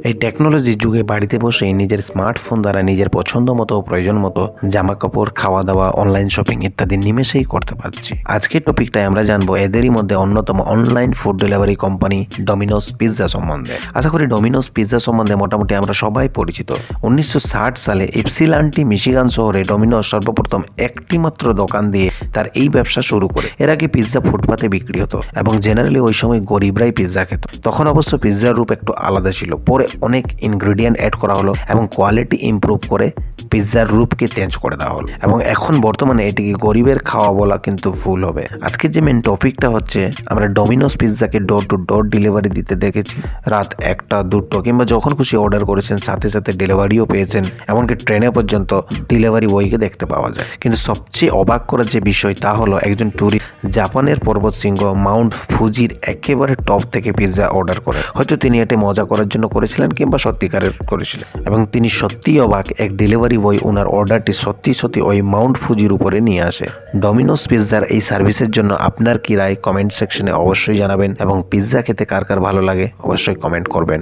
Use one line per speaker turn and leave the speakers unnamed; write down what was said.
এই টেকনোলজির যুগে বাড়িতে বসেই নিজের স্মার্টফোন দ্বারা নিজের পছন্দ মতো প্রয়োজন মতো জামা কাপড়, খাওয়া দাওয়া, অনলাইন শপিং ইত্যাদি নিমেষেই করতে পারছি। আজকের টপিকটায় আমরা জানবো এদেরই মধ্যে অন্যতম online food delivery company Domino's pizza সম্বন্ধে। আশা করি ডমিনোস পিৎজা সম্বন্ধে মোটামুটি আমরা সবাই পরিচিত। 1960 সালে ইপসিলান্টি মিশিগান শহরে ডমিনোস সর্বপ্রথম একটি মাত্র দোকান দিয়ে তার এই ব্যবসা শুরু করে। এর আগে পিৎজা ফুটপাতে বিক্রি হতো এবং জেনারেলি ওই সময় গরিবরাই পিৎজা খেত। তখন অবশ্য পিৎজার রূপ একটু আলাদা ছিল। পরে অনেক ইনগ্রেডিয়েন্ট অ্যাড করা হলো এবং কোয়ালিটি ইমপ্রুভ করে পিৎজার রূপকে চেঞ্জ করে দেওয়া হলো এবং এখন বর্তমানে এটিকে গরিবের খাওয়া বলা কিন্তু ভুল হবে। আজকের যে মেন টপিকটা হচ্ছে, আমরা ডমিনোস পিৎজাকে ডোর টু ডোর ডেলিভারি দিতে দেখেছি। রাত 1টা 2টো কিংবা যখন খুশি অর্ডার করেছেন, সাথে সাথে ডেলিভারিও পেয়েছেন। এমনকি ট্রেনে পর্যন্ত ডেলিভারি বয়কে দেখতে পাওয়া যায়। কিন্তু সবচেয়ে অবাক করার যে বিষয় তা হলো, একজন ট্যুরিস্ট জাপানের পর্বত শৃঙ্গ মাউন্ট ফুজির একেবারে টপ থেকে পিৎজা অর্ডার করে। হয়তো তিনি এটি মজা করার জন্য করেছিলেন কিংবা সত্যিকারের করেছিলেন, এবং তিনি সত্যিই অবাক, এক ডেলিভারি বয় ওনার অর্ডারটি সত্যি সত্যি ওই মাউন্ট ফুজির উপরে নিয়ে আসে। ডমিনোস পিৎজার এই সার্ভিসের জন্য আপনার কি রায় কমেন্ট সেকশনে অবশ্যই জানাবেন, এবং পিৎজা খেতে কার কার ভালো লাগে অবশ্যই কমেন্ট করবেন।